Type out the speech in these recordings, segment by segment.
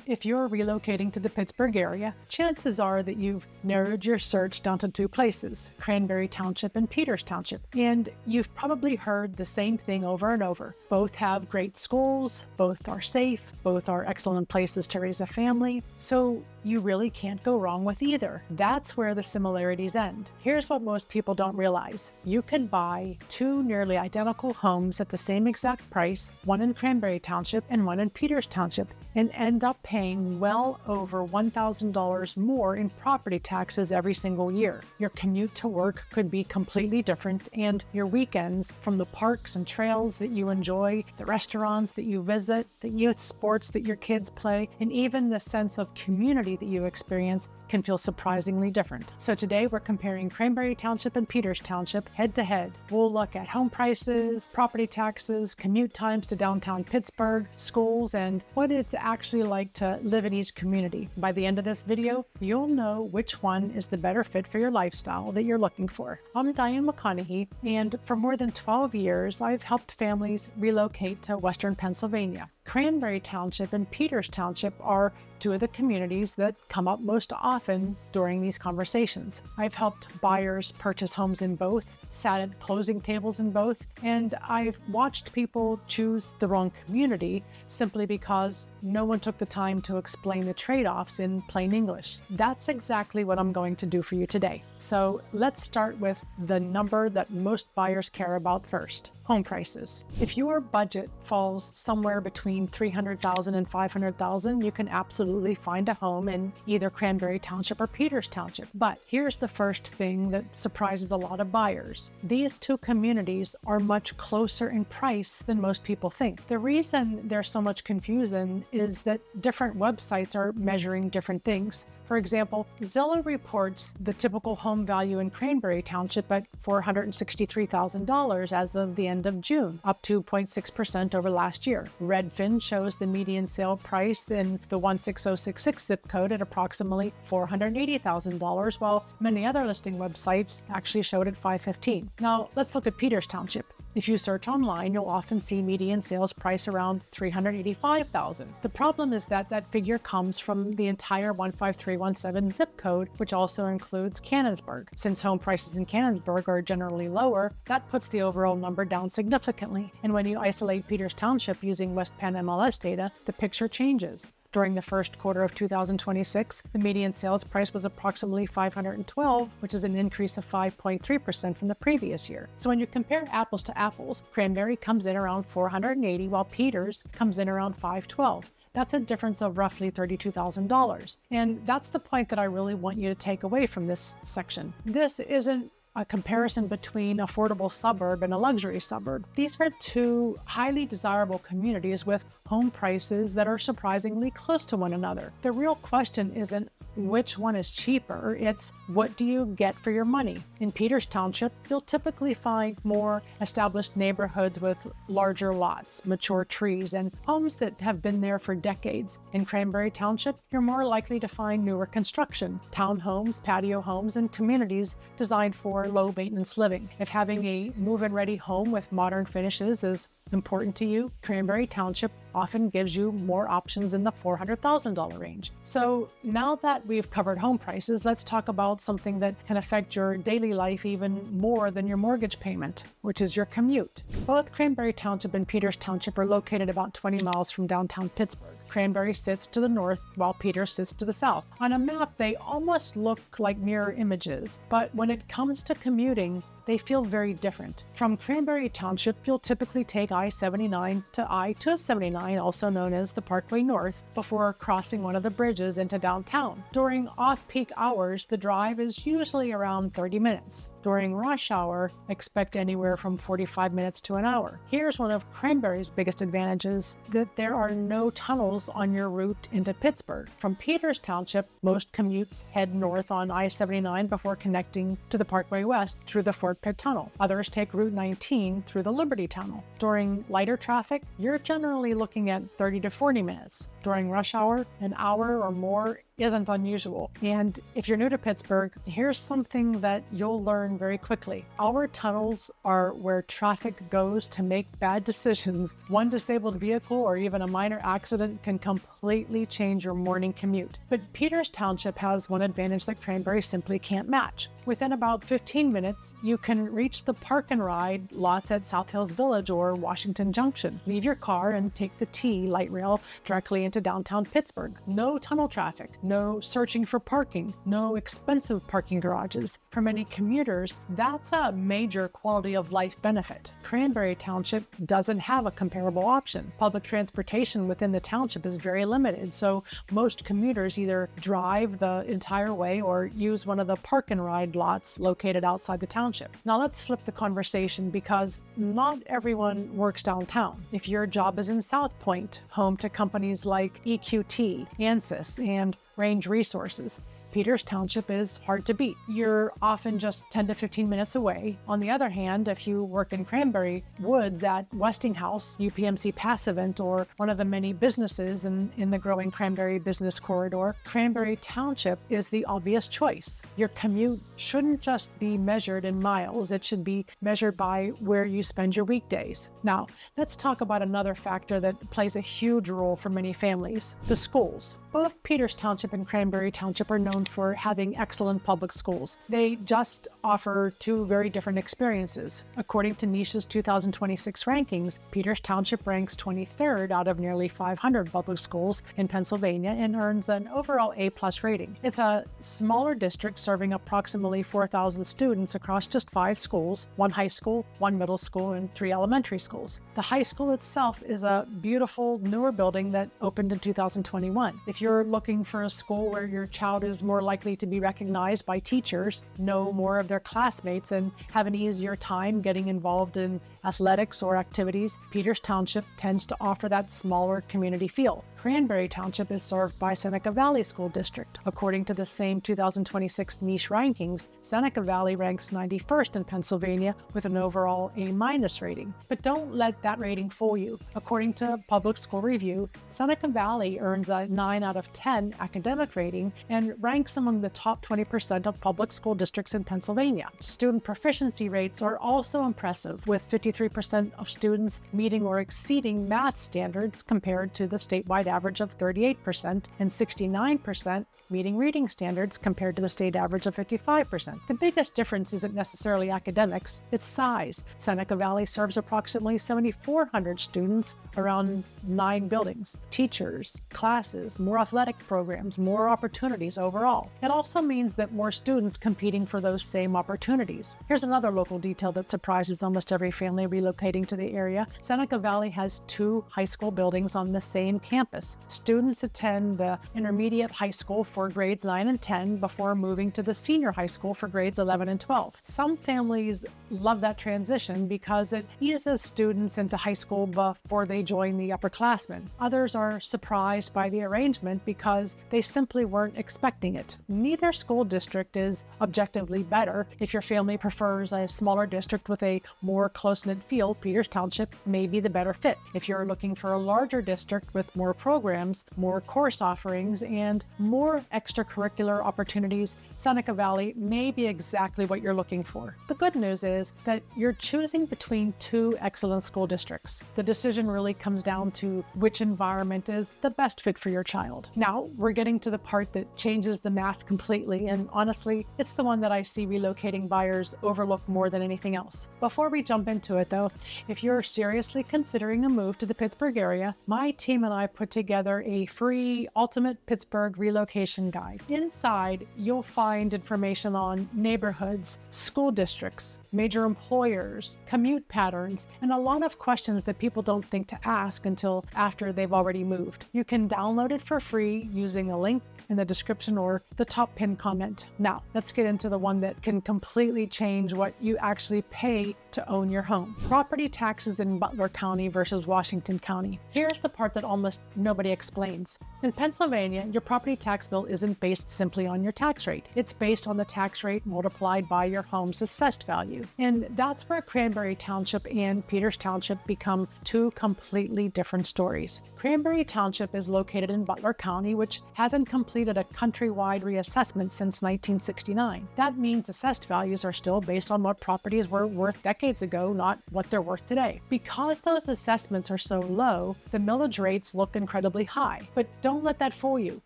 If you're relocating to the Pittsburgh area, chances are that you've narrowed your search down to two places, Cranberry Township and Peters Township. And you've probably heard the same thing over and over. Both have great schools, both are safe, both are excellent places to raise a family. So you really can't go wrong with either. That's where the similarities end. Here's what most people don't realize. You can buy two nearly identical homes at the same exact price, one in Cranberry Township and one in Peters Township, and end up paying well over $1,000 more in property taxes every single year. Your commute to work could be completely different, and your weekends, from the parks and trails that you enjoy, the restaurants that you visit, the youth sports that your kids play, and even the sense of community that you experience can feel surprisingly different. So today we're comparing Cranberry Township and Peters Township head to head. We'll look at home prices, property taxes, commute times to downtown Pittsburgh, schools, and what it's actually like to live in each community. By the end of this video, you'll know which one is the better fit for your lifestyle that you're looking for. I'm Diane McConaghy, and for more than 12 years, I've helped families relocate to Western Pennsylvania. Cranberry Township and Peters Township are two of the communities that come up most often during these conversations. I've helped buyers purchase homes in both, sat at closing tables in both, and I've watched people choose the wrong community simply because no one took the time to explain the trade-offs in plain English. That's exactly what I'm going to do for you today. So let's start with the number that most buyers care about first. Home prices. If your budget falls somewhere between $300,000 and $500,000, you can absolutely find a home in either Cranberry Township or Peters Township. But here's the first thing that surprises a lot of buyers. These two communities are much closer in price than most people think. The reason there's so much confusion is that different websites are measuring different things. For example, Zillow reports the typical home value in Cranberry Township at $463,000 as of the end of June, up 2.6% over last year. Redfin shows the median sale price in the 16066 zip code at approximately $480,000, while many other listing websites actually showed at $515,000. Now, let's look at Peters Township. If you search online, you'll often see median sales price around $385,000. The problem is that that figure comes from the entire 15317 zip code, which also includes Canonsburg. Since home prices in Canonsburg are generally lower, that puts the overall number down significantly. And when you isolate Peters Township using West Penn MLS data, the picture changes. During the first quarter of 2026, the median sales price was approximately $512, which is an increase of 5.3% from the previous year. So when you compare apples to apples, Cranberry comes in around $480, while Peters comes in around $512. That's a difference of roughly $32,000. And that's the point that I really want you to take away from this section. This isn't a comparison between affordable suburb and a luxury suburb. These are two highly desirable communities with home prices that are surprisingly close to one another. The real question isn't which one is cheaper, it's what do you get for your money? In Peters Township, you'll typically find more established neighborhoods with larger lots, mature trees, and homes that have been there for decades. In Cranberry Township, you're more likely to find newer construction, townhomes, patio homes, and communities designed for low-maintenance living. If having a move-in ready home with modern finishes is important to you, Cranberry Township often gives you more options in the $400,000 range. So now that we've covered home prices, let's talk about something that can affect your daily life even more than your mortgage payment, which is your commute. Both Cranberry Township and Peters Township are located about 20 miles from downtown Pittsburgh. Cranberry sits to the north, while Peters sits to the south. On a map, they almost look like mirror images, but when it comes to commuting, they feel very different. From Cranberry Township, you'll typically take I-79 to I-279, also known as the Parkway North, before crossing one of the bridges into downtown. During off-peak hours, the drive is usually around 30 minutes. During rush hour, expect anywhere from 45 minutes to an hour. Here's one of Cranberry's biggest advantages, that there are no tunnels on your route into Pittsburgh. From Peters Township, most commutes head north on I-79 before connecting to the Parkway West through the Fort Pitt Tunnel. Others take Route 19 through the Liberty Tunnel. During lighter traffic, you're generally looking at 30 to 40 minutes. During rush hour, an hour or more isn't unusual. And if you're new to Pittsburgh, here's something that you'll learn very quickly. Our tunnels are where traffic goes to make bad decisions. One disabled vehicle or even a minor accident can completely change your morning commute. But Peters Township has one advantage that Cranberry simply can't match. Within about 15 minutes, you can reach the park and ride lots at South Hills Village or Washington Junction. Leave your car and take the T light rail directly into downtown Pittsburgh. No tunnel traffic, no searching for parking, no expensive parking garages. For many commuters, that's a major quality of life benefit. Cranberry Township doesn't have a comparable option. Public transportation within the township is very limited, so most commuters either drive the entire way or use one of the park and ride lots located outside the township. Now let's flip the conversation, because not everyone works downtown. If your job is in South Point, home to companies like EQT, ANSYS, and Range Resources, Peters Township is hard to beat. You're often just 10 to 15 minutes away. On the other hand, if you work in Cranberry Woods at Westinghouse, UPMC Passivant, or one of the many businesses in the growing Cranberry business corridor, Cranberry Township is the obvious choice. Your commute shouldn't just be measured in miles, it should be measured by where you spend your weekdays. Now, let's talk about another factor that plays a huge role for many families: the schools. Both Peters Township and Cranberry Township are known for having excellent public schools. They just offer two very different experiences. According to Niche's 2026 rankings, Peters Township ranks 23rd out of nearly 500 public schools in Pennsylvania and earns an overall A+ rating. It's a smaller district serving approximately 4,000 students across just 5 schools, 1 high school, 1 middle school, and 3 elementary schools. The high school itself is a beautiful newer building that opened in 2021. If you're looking for a school where your child is more likely to be recognized by teachers, know more of their classmates, and have an easier time getting involved in athletics or activities, Peters Township tends to offer that smaller community feel. Cranberry Township is served by Seneca Valley School District. According to the same 2026 Niche rankings, Seneca Valley ranks 91st in Pennsylvania with an overall A- rating. But don't let that rating fool you. According to Public School Review, Seneca Valley earns a 9 out of 10 academic rating and ranks among the top 20% of public school districts in Pennsylvania. Student proficiency rates are also impressive, with 53% of students meeting or exceeding math standards compared to the statewide average of 38%, and 69% meeting reading standards compared to the state average of 55%. The biggest difference isn't necessarily academics, it's size. Seneca Valley serves approximately 7,400 students around 9 buildings, teachers, classes, more athletic programs, more opportunities overall. It also means that more students competing for those same opportunities. Here's another local detail that surprises almost every family relocating to the area. Seneca Valley has 2 high school buildings on the same campus. Students attend the intermediate high school for grades 9 and 10 before moving to the senior high school for grades 11 and 12. Some families love that transition because it eases students into high school before they join the upperclassmen. Others are surprised by the arrangement because they simply weren't expecting it. Neither school district is objectively better. If your family prefers a smaller district with a more close-knit feel, Peters Township may be the better fit. If you're looking for a larger district with more programs, more course offerings, and more extracurricular opportunities, Seneca Valley may be exactly what you're looking for. The good news is that you're choosing between 2 excellent school districts. The decision really comes down to which environment is the best fit for your child. Now, we're getting to the part that changes the math completely, and honestly, it's the one that I see relocating buyers overlook more than anything else. Before we jump into it though, if you're seriously considering a move to the Pittsburgh area, my team and I put together a free Ultimate Pittsburgh Relocation Guide. Inside, you'll find information on neighborhoods, school districts, major employers, commute patterns, and a lot of questions that people don't think to ask until after they've already moved. You can download it for free using a link in the description or are the top pinned comment. Now, let's get into the one that can completely change what you actually pay to own your home. Property taxes in Butler County versus Washington County. Here's the part that almost nobody explains. In Pennsylvania, your property tax bill isn't based simply on your tax rate. It's based on the tax rate multiplied by your home's assessed value. And that's where Cranberry Township and Peters Township become two completely different stories. Cranberry Township is located in Butler County, which hasn't completed a countrywide reassessment since 1969. That means assessed values are still based on what properties were worth decades ago, not what they're worth today. Because those assessments are so low, the millage rates look incredibly high. But don't let that fool you.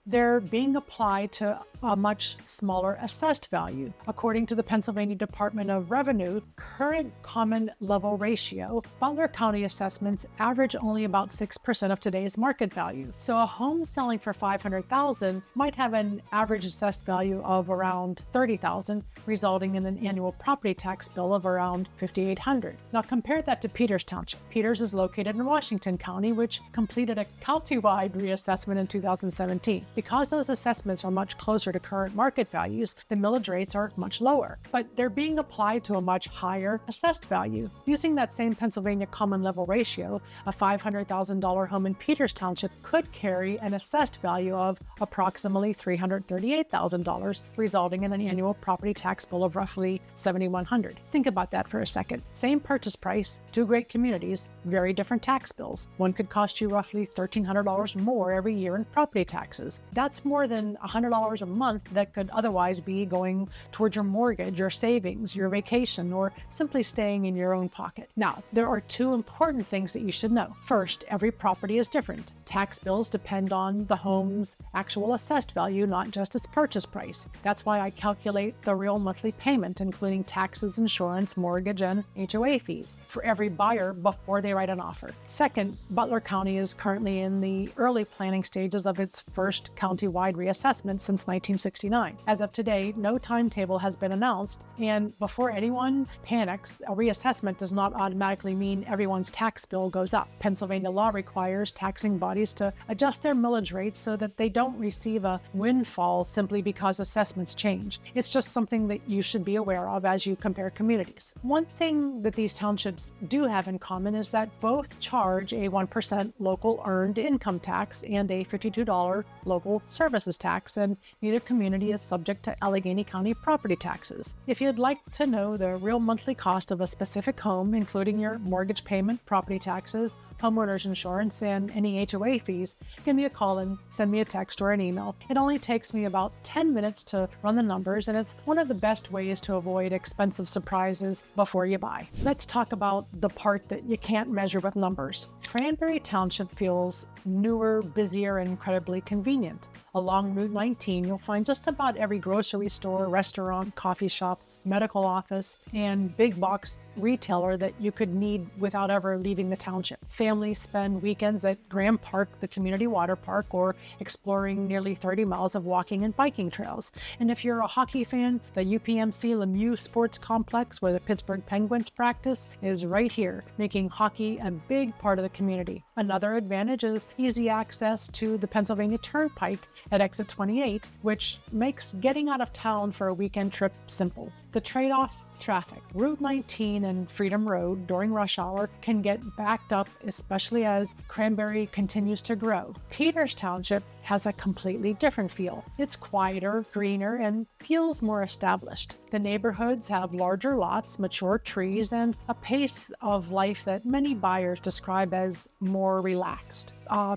They're being applied to a much smaller assessed value. According to the Pennsylvania Department of Revenue current common level ratio, Butler County assessments average only about 6% of today's market value. So a home selling for $500,000 might have an average assessed value of around $30,000, resulting in an annual property tax bill of around $5,800. Now compare that to Peters Township. Peters is located in Washington County, which completed a county-wide reassessment in 2017. Because those assessments are much closer to current market values, the millage rates are much lower, but they're being applied to a much higher assessed value. Using that same Pennsylvania common level ratio, a $500,000 home in Peters Township could carry an assessed value of approximately $338,000, resulting in an annual property tax bill of roughly $7,100. Think about that for a second. Same purchase price, two great communities, very different tax bills. One could cost you roughly $1,300 more every year in property taxes. That's more than $100 a month that could otherwise be going towards your mortgage, your savings, your vacation, or simply staying in your own pocket. Now, there are two important things that you should know. First, every property is different. Tax bills depend on the home's actual assessed value, not just its purchase price. That's why I calculate the real monthly payment, including taxes, insurance, mortgage, and HOA fees for every buyer before they write an offer. Second, Butler County is currently in the early planning stages of its first county-wide reassessment since 1969. As of today, no timetable has been announced, and before anyone panics, a reassessment does not automatically mean everyone's tax bill goes up. Pennsylvania law requires taxing bodies to adjust their millage rates so that they don't receive a windfall simply because assessments change. It's just something that you should be aware of as you compare communities. One thing that these townships do have in common is that both charge a 1% local earned income tax and a $52 local services tax, and neither community is subject to Allegheny County property taxes. If you'd like to know the real monthly cost of a specific home, including your mortgage payment, property taxes, homeowner's insurance, and any HOA fees, give me a call and send me a text or an email. It only takes me about 10 minutes to run the numbers, and it's one of the best ways to avoid expensive surprises before you buy. Let's talk about the part that you can't measure with numbers. Cranberry Township feels newer, busier, and incredibly convenient. Along Route 19, you'll find just about every grocery store, restaurant, coffee shop, medical office, and big box retailer that you could need without ever leaving the township. Families spend weekends at Graham Park, the community water park, or exploring nearly 30 miles of walking and biking trails. And if you're a hockey fan, the UPMC Lemieux Sports Complex, where the Pittsburgh Penguins practice, is right here, making hockey a big part of the community. Another advantage is easy access to the Pennsylvania Turnpike at exit 28, which makes getting out of town for a weekend trip simple. The trade-off: traffic. Route 19 and Freedom Road during rush hour can get backed up, especially as Cranberry continues to grow. Peters Township has a completely different feel. It's quieter, greener, and feels more established. The neighborhoods have larger lots, mature trees, and a pace of life that many buyers describe as more relaxed.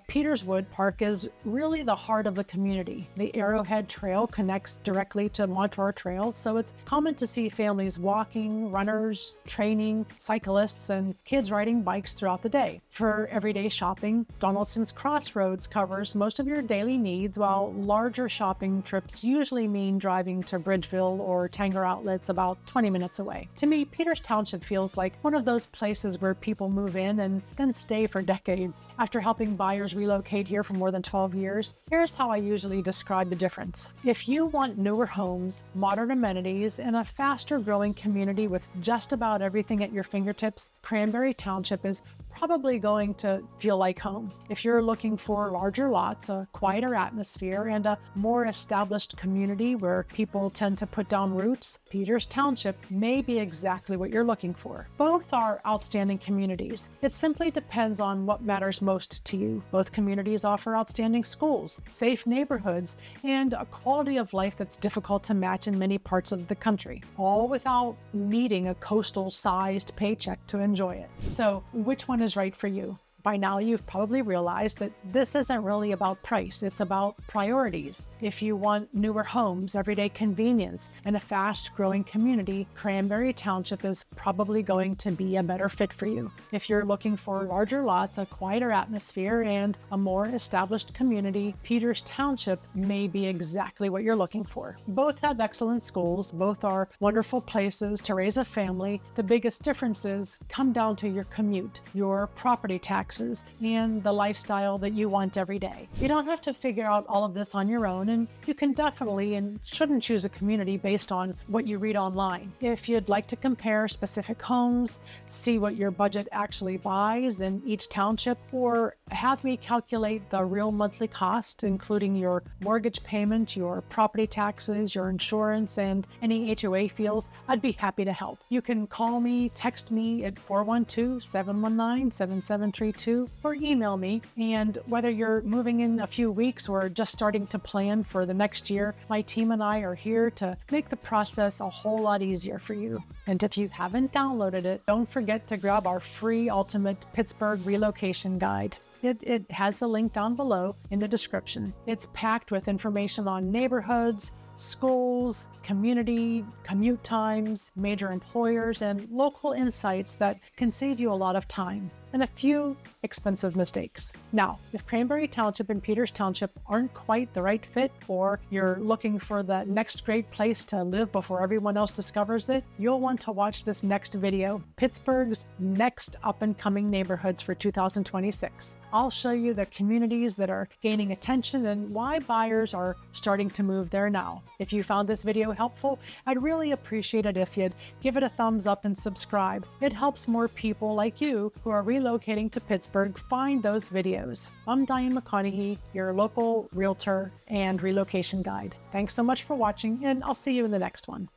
Peterswood Park is really the heart of the community. The Arrowhead Trail connects directly to Montour Trail, so it's common to see families walking, runners, training, cyclists, and kids riding bikes throughout the day. For everyday shopping, Donaldson's Crossroads covers most of your daily needs, while larger shopping trips usually mean driving to Bridgeville or Tanger Outlets about 20 minutes away. To me, Peters Township feels like one of those places where people move in and then stay for decades. After helping buyers relocate here for more than 12 years, here's how I usually describe the difference. If you want newer homes, modern amenities, and a faster growing community with just about everything at your fingertips, Cranberry Township is probably going to feel like home. If you're looking for larger lots, a quieter atmosphere, and a more established community where people tend to put down roots, Peters Township may be exactly what you're looking for. Both are outstanding communities. It simply depends on what matters most to you. Both communities offer outstanding schools, safe neighborhoods, and a quality of life that's difficult to match in many parts of the country, all without needing a coastal-sized paycheck to enjoy it. So, which one is right for you? By now, you've probably realized that this isn't really about price, it's about priorities. If you want newer homes, everyday convenience, and a fast-growing community, Cranberry Township is probably going to be a better fit for you. If you're looking for larger lots, a quieter atmosphere, and a more established community, Peters Township may be exactly what you're looking for. Both have excellent schools, both are wonderful places to raise a family. The biggest differences come down to your commute, your property tax, and the lifestyle that you want every day. You don't have to figure out all of this on your own, and you can definitely and shouldn't choose a community based on what you read online. If you'd like to compare specific homes, see what your budget actually buys in each township, or have me calculate the real monthly cost, including your mortgage payment, your property taxes, your insurance, and any HOA fees, I'd be happy to help. You can call me, text me at 412-719-7732, or email me. And whether you're moving in a few weeks or just starting to plan for the next year, my team and I are here to make the process a whole lot easier for you. And if you haven't downloaded it, don't forget to grab our free Ultimate Pittsburgh Relocation Guide. It has the link down below in the description. It's packed with information on neighborhoods, schools, community, commute times, major employers, and local insights that can save you a lot of time and a few expensive mistakes. Now, if Cranberry Township and Peters Township aren't quite the right fit, or you're looking for the next great place to live before everyone else discovers it, you'll want to watch this next video, Pittsburgh's next up-and-coming neighborhoods for 2026. I'll show you the communities that are gaining attention and why buyers are starting to move there now. If you found this video helpful, I'd really appreciate it if you'd give it a thumbs up and subscribe. It helps more people like you who are relocating to Pittsburgh find those videos. I'm Diane McConaghy, your local realtor and relocation guide. Thanks so much for watching, and I'll see you in the next one.